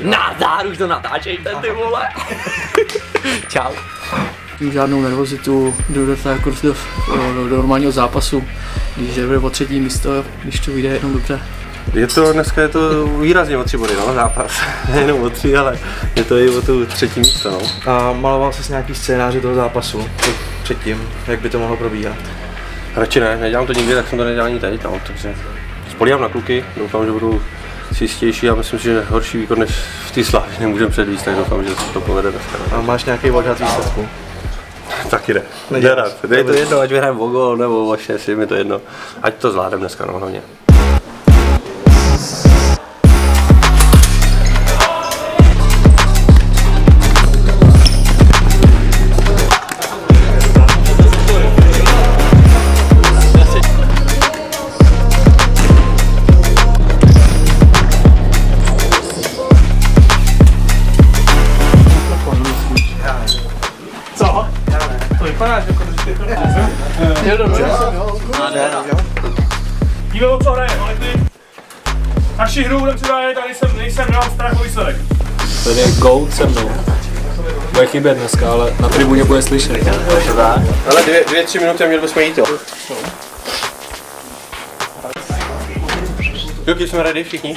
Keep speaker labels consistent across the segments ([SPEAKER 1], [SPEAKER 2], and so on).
[SPEAKER 1] Nazdar, už to natáčejte, ty vole. Čau.
[SPEAKER 2] Žádnou nervozitu, jdu do normálního zápasu, když jde o 3. místo, když to vyjde jenom dobře.
[SPEAKER 3] Dneska je to výrazně o 3 body, no, zápas. Nejenom o 3, ale je to i o tu 3. místo, no.
[SPEAKER 4] A maloval jsi nějaký scénáře toho zápasu předtím, jak by to mohlo probíhat?
[SPEAKER 3] Radši ne, nedělám to nikdy, tak jsem to nedělal ani teď, no, takže spolíhám na kluky, doufám, že budou čistější a myslím si, že horší výkon než v té Slavii nemůžeme předvíst, tak doufám, že se to povede dneska.
[SPEAKER 4] A máš nějaký odhad výsledku?
[SPEAKER 3] Taky ne. Dej to jedno, ať vyhrajeme o gól nebo o 6, je mi to jedno. Ať to zvládnem dneska, no, hlavně.
[SPEAKER 5] Dívej, o co hraje, ale ty naši hru budeme předávat, tady nejsem, nemám strach o výsledek.
[SPEAKER 6] Tady je Goat se mnou. Bude chybět dneska, ale na tribuně bude slyšet.
[SPEAKER 3] Ale 2-3 minuty a měli bychom jít, jo. Kluky, jsme ready všichni?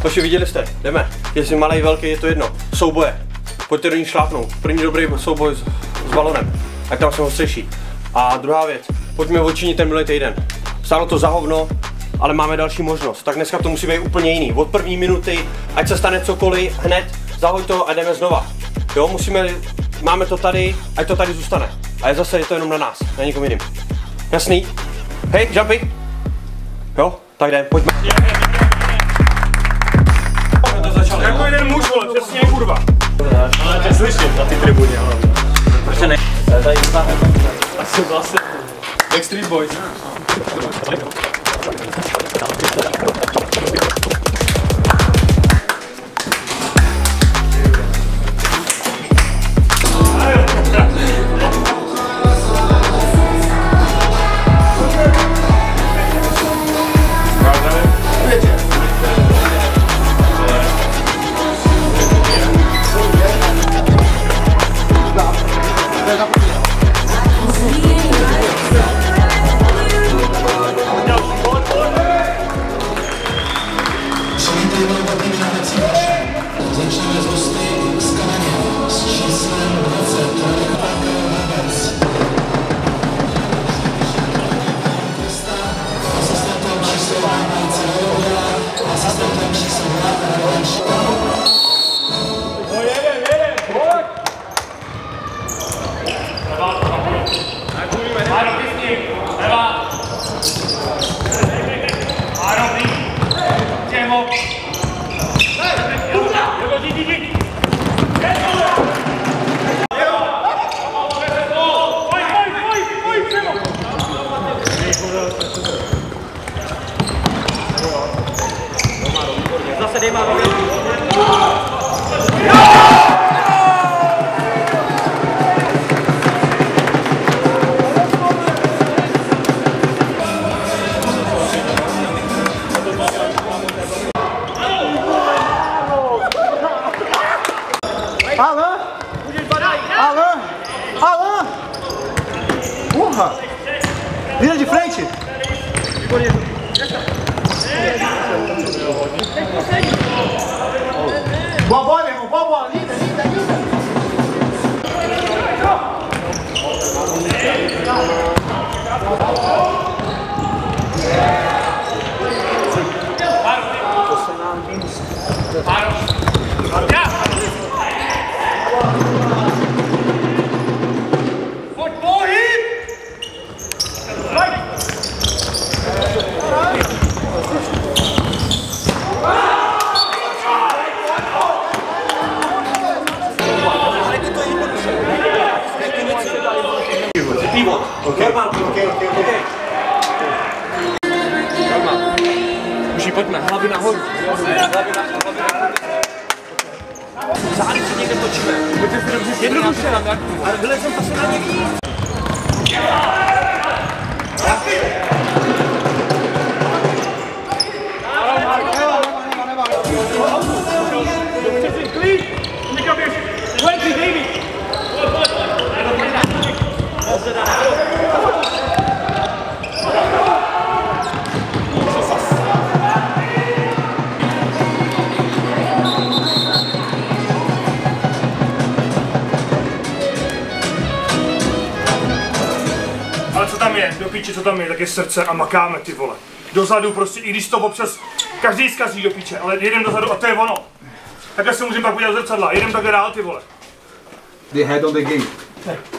[SPEAKER 3] Toši, viděli jste, jdeme. Jestli malej, velký, je to jedno. Souboje. Pojďte do ní šlápnout. První dobrý souboj s balonem. Tak tam jsme ostřejší. A druhá věc, pojďme odčinit ten minulý týden. Stálo to za hovno, ale máme další možnost. Tak dneska to musí být úplně jiný. Od první minuty, ať se stane cokoliv, hned zahoď to a jdeme znova. Jo, máme to tady, ať to tady zůstane. A zase je to jenom na nás, na nikom jiným. Jasný? Hej, jumpy! Jo, tak jdem, pojďme.
[SPEAKER 5] Jako jeden muž, vole, přesně kurva.
[SPEAKER 6] Ale tě slyším na ty tribuně, hlavně.
[SPEAKER 1] Prostě ne.
[SPEAKER 6] Tady asi vlastně Backstreet Boys.
[SPEAKER 1] Zase dej má rově.
[SPEAKER 2] Alan! Porra! Vira de frente! Boa bola, meu irmão! Boa bola! Linda, linda, linda!
[SPEAKER 1] Pojďme, hlavy nahoru. Zády se někde točíme. Jednoduše, ale vylezem zase na něj.
[SPEAKER 5] nejlepší, co tam je, tak je srdce a makáme, ty vole. Dozadu prostě, i když to občas každý zkazí do píče, ale jedem dozadu a to je ono. Takhle se můžeme pak podívat do zrcadla, jedem takhle dál, ty vole.
[SPEAKER 7] The head on the game.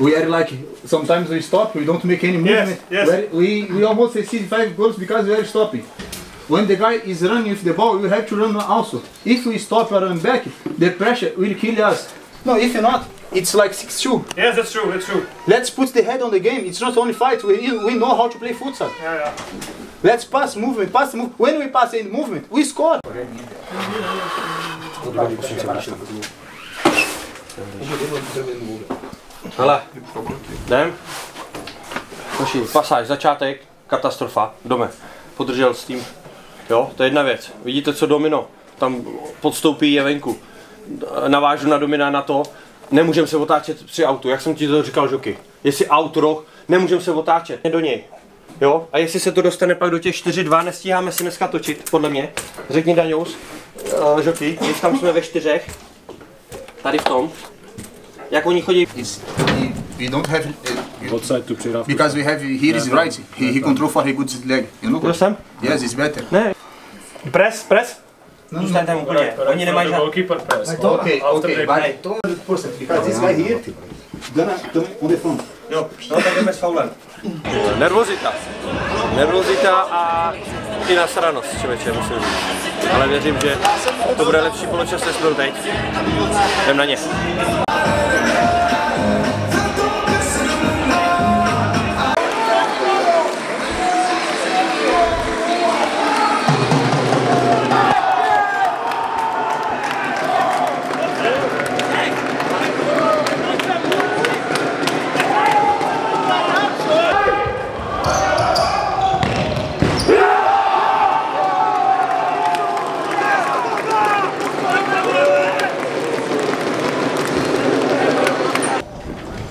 [SPEAKER 7] We are like, sometimes we stop, we don't make any movement.
[SPEAKER 5] Yes.
[SPEAKER 7] We almost receive 5 goals because we are stopping. When the guy is running with the ball, we have to run also. If we stop or run back, the pressure will kill us. No, if not, it's like 6-2.
[SPEAKER 5] Yes, that's true, that's true.
[SPEAKER 7] Let's put the head on the game. It's not only fight, we know how to play futsal.
[SPEAKER 5] Yeah.
[SPEAKER 7] Let's pass movement. When we pass in movement, we score.
[SPEAKER 3] Hele, jdem. Koši, pasáž, začátek, katastrofa, jdeme. Podržel s tím. Jo, to je jedna věc. Vidíte, co domino? Tam podstoupí je venku. Navážu na domina na to, nemůžeme se otáčet při autu, jak jsem ti to říkal, Žoky. Jestli aut roh, nemůžeme se otáčet, do něj. Jo, a jestli se to dostane pak do těch 4-2, nestíháme si dneska točit, podle mě. Řekni Daňous, Žoky, když tam jsme ve 4, tady v tom, jak oni chodí.
[SPEAKER 7] We don't have
[SPEAKER 6] Outside tu přidávku.
[SPEAKER 7] because we have here is right. He control for a good leg. You know?
[SPEAKER 3] Kdo jsem?
[SPEAKER 7] Yes, it's better.
[SPEAKER 3] Ne.
[SPEAKER 5] Press.
[SPEAKER 3] Zůstaň tam úplně, oni nemají žádný.
[SPEAKER 6] Goalkeeper press.
[SPEAKER 7] Okay,
[SPEAKER 6] After the
[SPEAKER 7] but 200% because this guy here gonna come on the front.
[SPEAKER 3] Jo, no tak jdeme s faulem. Nervozita a i nasranost, člověče, musím říct. Ale věřím, že to bude lepší poločas, než byl teď. Jdem na ně.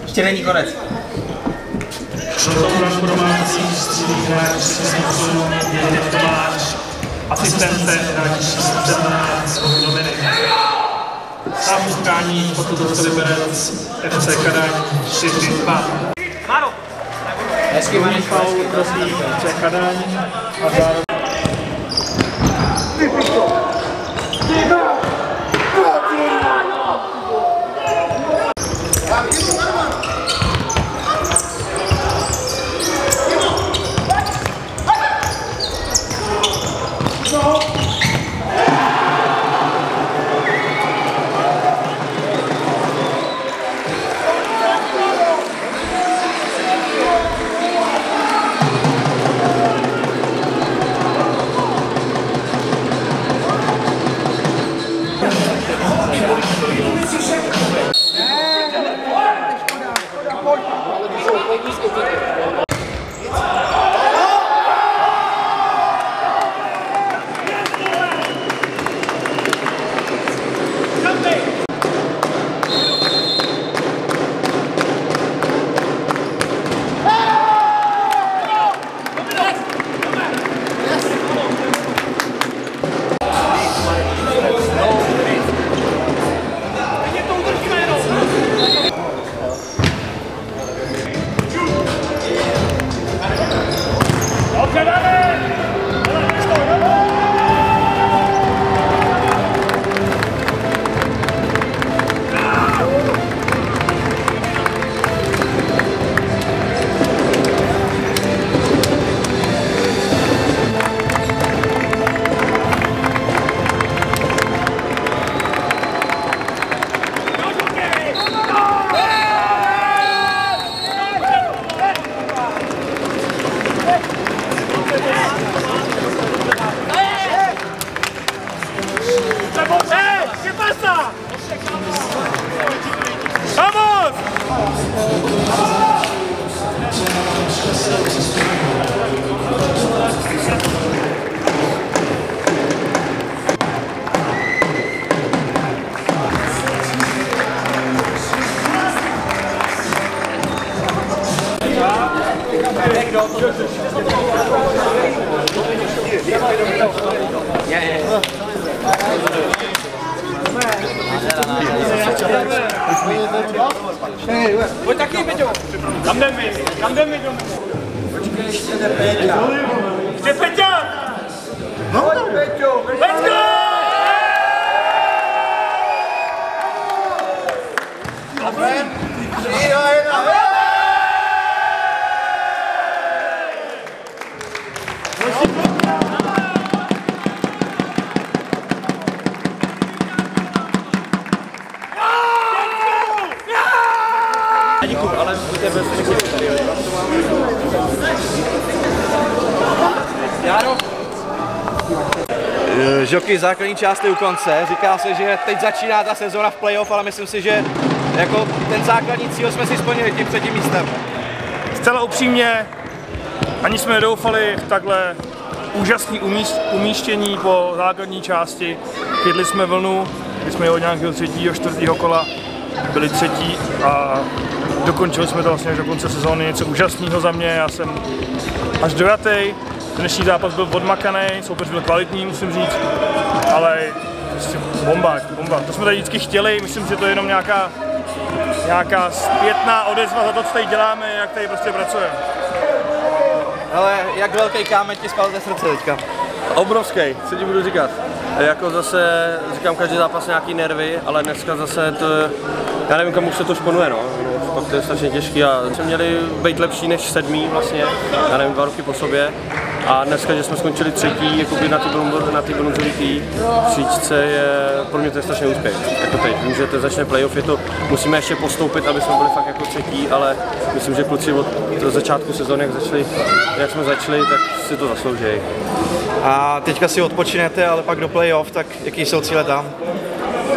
[SPEAKER 3] Ještě není konec.
[SPEAKER 5] Asistence hráč 17 Dominik. Stav utkání Fototovce Liberec FC Kadaň 4-2.
[SPEAKER 3] Máro!
[SPEAKER 5] Hezký malý faul, prosím, FC Kadaň a zároveň... Pojď taky, Peťo. Kam jdem my? Kde Peťa? No, Peťo! Let's go!
[SPEAKER 4] Žoky, základní část je u konce. Říká se, že teď začíná ta sezóna v playoff, ale myslím si, že jako ten základní cíl jsme si splnili tím třetím místem.
[SPEAKER 5] Zcela upřímně, ani jsme nedoufali v takhle úžasný umístění po základní části. Chytli jsme vlnu, kdy jsme od nějakého 3., 4. kola byli 3. a dokončili jsme to vlastně až do konce sezóny, něco úžasného za mě. Já jsem až dojatý. Dnešní zápas byl odmakaný, soupeř byl kvalitní, musím říct, ale prostě bomba. To jsme tady vždycky chtěli, myslím, že to je jenom nějaká zpětná odezva za to, co tady děláme, jak tady prostě pracujeme.
[SPEAKER 4] Ale jak velký kámen ti spal ze srdce teďka?
[SPEAKER 3] Obrovský, co ti budu říkat. Jako zase, říkám, každý zápas nějaký nervy, ale dneska zase to, já nevím, kam už se to šponuje, no. Pak to je strašně těžký a jsme měli být lepší než 7. vlastně, já nevím, 2 roky po sobě. A dneska, že jsme skončili 3. jakoby na té bronzové příčce, je pro mě to je strašný úspěch. Jako teď, vím, že to začne playoff, musíme ještě postoupit, aby jsme byli fakt jako 3. ale myslím, že kluci od začátku sezóny, jak jsme začali, tak si to zaslouží.
[SPEAKER 4] A teďka si odpočinete, ale pak do playoff, tak jaký jsou cíle tam?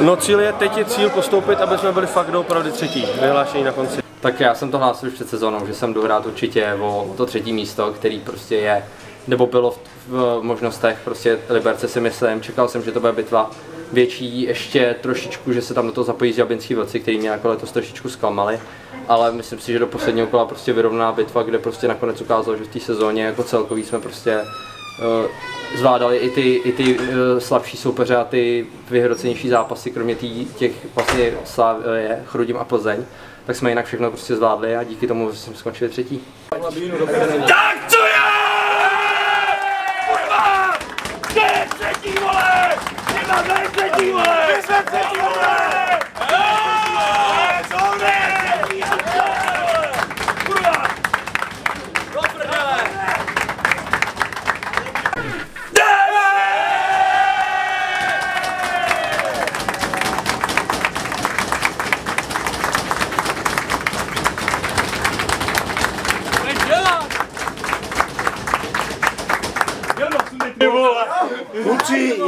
[SPEAKER 3] No teď je cíl postoupit, aby jsme byli fakt opravdu 3. vyhlášení na konci.
[SPEAKER 8] Tak já jsem to hlásil už před sezónou, že jsem jdu hrát určitě o to 3. místo, který prostě je, nebo bylo v možnostech, prostě Liberce si myslím, čekal jsem, že to bude bitva větší, ještě trošičku, že se tam do toho zapojí Žabinský Vlci, který mě jako letos trošičku zklamali, ale myslím si, že do posledního kola prostě vyrovná bitva, kde prostě nakonec ukázalo, že v té sezóně jako celkový jsme prostě zvládali i ty slabší soupeře a ty vyhrocenější zápasy, kromě těch vlastně Slavie, Chrudim a Plzeň, tak jsme jinak všechno prostě zvládli a díky tomu jsme skončili 3.
[SPEAKER 5] Tak co je? Kurva! Kde je 3. vole? Kde je 3. vole? Kde jsme 3. vole? Kurva! Do prdele!
[SPEAKER 9] Kluci,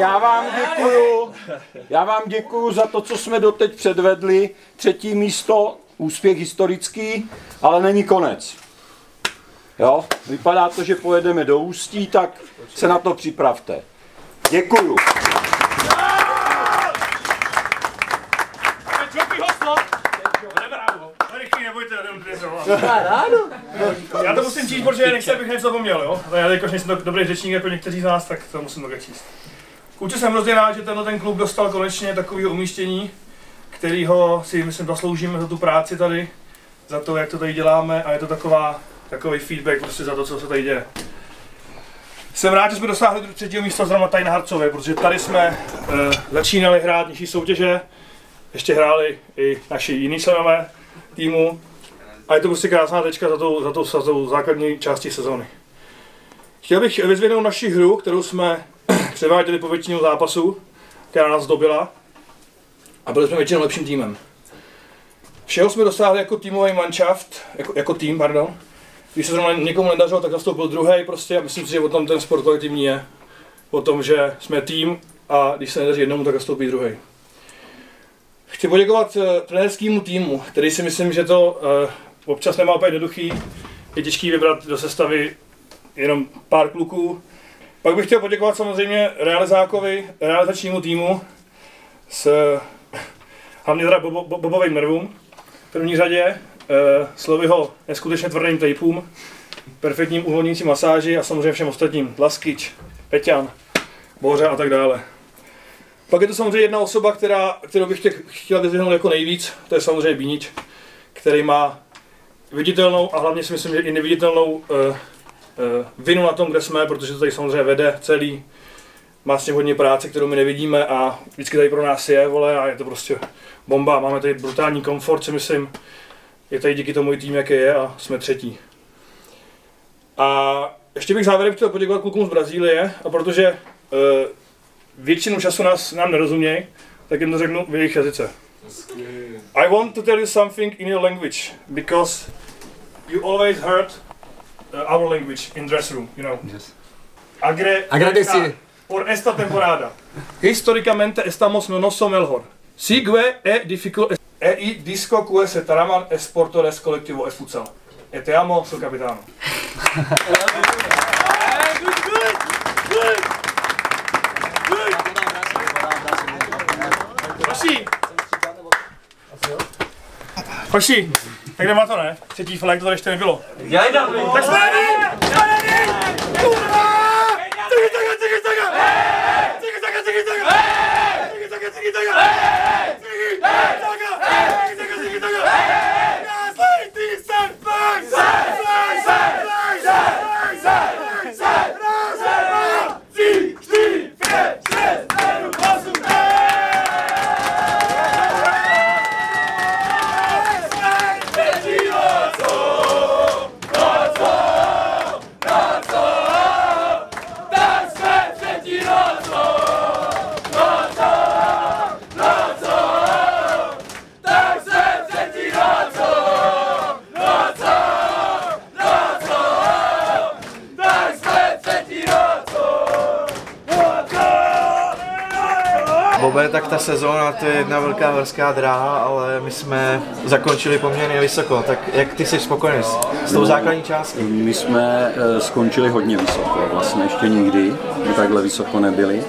[SPEAKER 9] já vám děkuju za to, co jsme doteď předvedli. 3. místo, úspěch historický, ale není konec. Jo? Vypadá to, že pojedeme do Ústí, tak se na to připravte. Děkuju.
[SPEAKER 5] Já to musím číst, protože nechci, abych něco zapomněl, jo? Já jakož nejsem dobrý řečník jako někteří z nás, tak to musím také číst. Kluci, jsem hrozně rád, že ten klub dostal konečně takového umístění, kterýho si myslím zasloužíme za tu práci tady, za to, jak to tady děláme a je to takový feedback prostě za to, co se tady děje. Jsem rád, že jsme dosáhli 3. místa zrovna tady na Harcově, protože tady jsme začínali hrát nižší soutěže, ještě hráli i naši jiní členové týmu a je to prostě krásná tečka za tou základní částí sezóny. Chtěl bych vyzvědnout naši hru, kterou jsme předváděli po většinu zápasu, která nás dobila a byli jsme většinou lepším týmem. Všeho jsme dosáhli jako týmový manšaft, jako tým, pardon. Když se zrovna někomu nedařilo, tak zastoupil druhý prostě a myslím si, že o tom ten sport kolektivní je. O tom, že jsme tým a když se nedaří jednomu, tak zastoupí druhý. Chci poděkovat trenérskému týmu, který si myslím, že to občas nemá úplně jednoduchý. Je těžký vybrat do sestavy jenom pár kluků. Pak bych chtěl poděkovat samozřejmě realizačnímu týmu hlavně teda Bobovým nervům v první řadě, Slovyho neskutečně tvrdým tejpům, perfektním uvolňujícím masáži a samozřejmě všem ostatním, Laskyč, Peťan, Boře a tak dále. Pak je to samozřejmě jedna osoba, kterou bych chtěl vyzvihnout jako nejvíc, to je samozřejmě Bínič, který má viditelnou a hlavně si myslím, že i neviditelnou vinu na tom, kde jsme, protože to tady samozřejmě vede celý. Má s tím hodně práce, kterou my nevidíme a vždycky tady pro nás je, vole, a je to prostě bomba. Máme tady brutální komfort, si myslím. Je tady díky tomu i tým, jaký je a jsme třetí. A ještě bych závěrem chtěl poděkovat klukům z Brazílie, a protože většinu času nám nerozumějí, tak jim to řeknu v jejich jazyce. I want to tell you something in your language, because you always heard our language in dress room, you know. Yes. Agradeci por esta temporada. Históricamente estamos no nosso melhor. Sigue difícil e disco que se traman esportores colectivo e futsal. E te amo, su capitano. Hoši, tak jdeme na to, ne? Třetí flag, to tady ještě nebylo. Tak jsme ready! Kurva!
[SPEAKER 4] Bobe, tak ta sezóna, to je jedna velká horská dráha, ale my jsme zakončili poměrně vysoko. Tak jak ty jsi spokojený s tou základní částí?
[SPEAKER 9] My jsme skončili hodně vysoko, vlastně ještě nikdy takhle vysoko nebyli.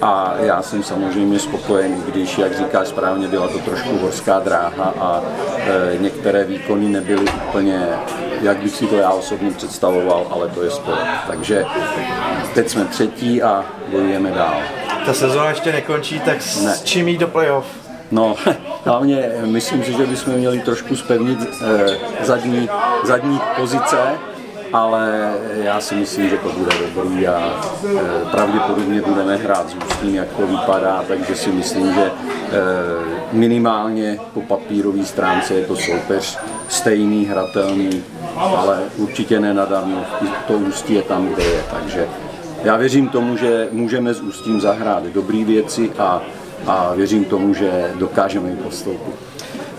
[SPEAKER 9] A já jsem samozřejmě spokojený, když, jak říkáš správně, byla to trošku horská dráha a některé výkony nebyly úplně, jak bych si to já osobně představoval, ale to je sport. Takže teď jsme třetí a bojujeme dál.
[SPEAKER 4] Ta sezóna ještě nekončí, tak s čím jít do playoff?
[SPEAKER 9] No, hlavně myslím si, že bychom měli trošku zpevnit zadní pozice, ale já si myslím, že to bude dobrý a pravděpodobně budeme hrát s Ústím, jak to vypadá, takže si myslím, že minimálně po papírové stránce je to soupeř stejný, hratelný, ale určitě nenadarmo, to Ústí je tam, kde je, takže já věřím tomu, že můžeme s Ústím zahrát dobré věci a věřím tomu, že dokážeme i postoupit.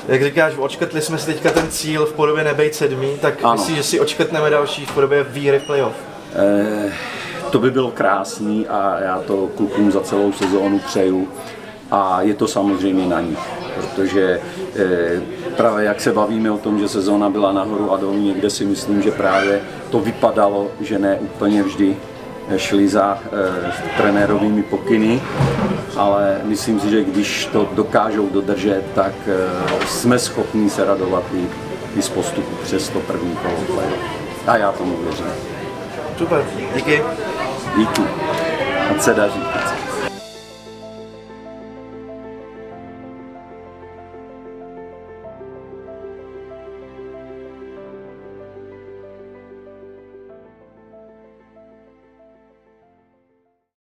[SPEAKER 4] Jak říkáš, odškrtli jsme si teďka ten cíl v podobě nebejt sedmý, tak myslíš, že si odškrtneme další v podobě výhry v playoff?
[SPEAKER 9] To by bylo krásný a já to klukům za celou sezónu přeju a je to samozřejmě na nich, protože právě jak se bavíme o tom, že sezóna byla nahoru a dolů, někde si myslím, že právě to vypadalo, že ne úplně vždy šli za trenérovými pokyny, ale myslím si, že když to dokážou dodržet, tak jsme schopni se radovat i z postupu přes to první kolo. A já tomu věřím.
[SPEAKER 4] Super, díky.
[SPEAKER 9] Díky. Ať se daří.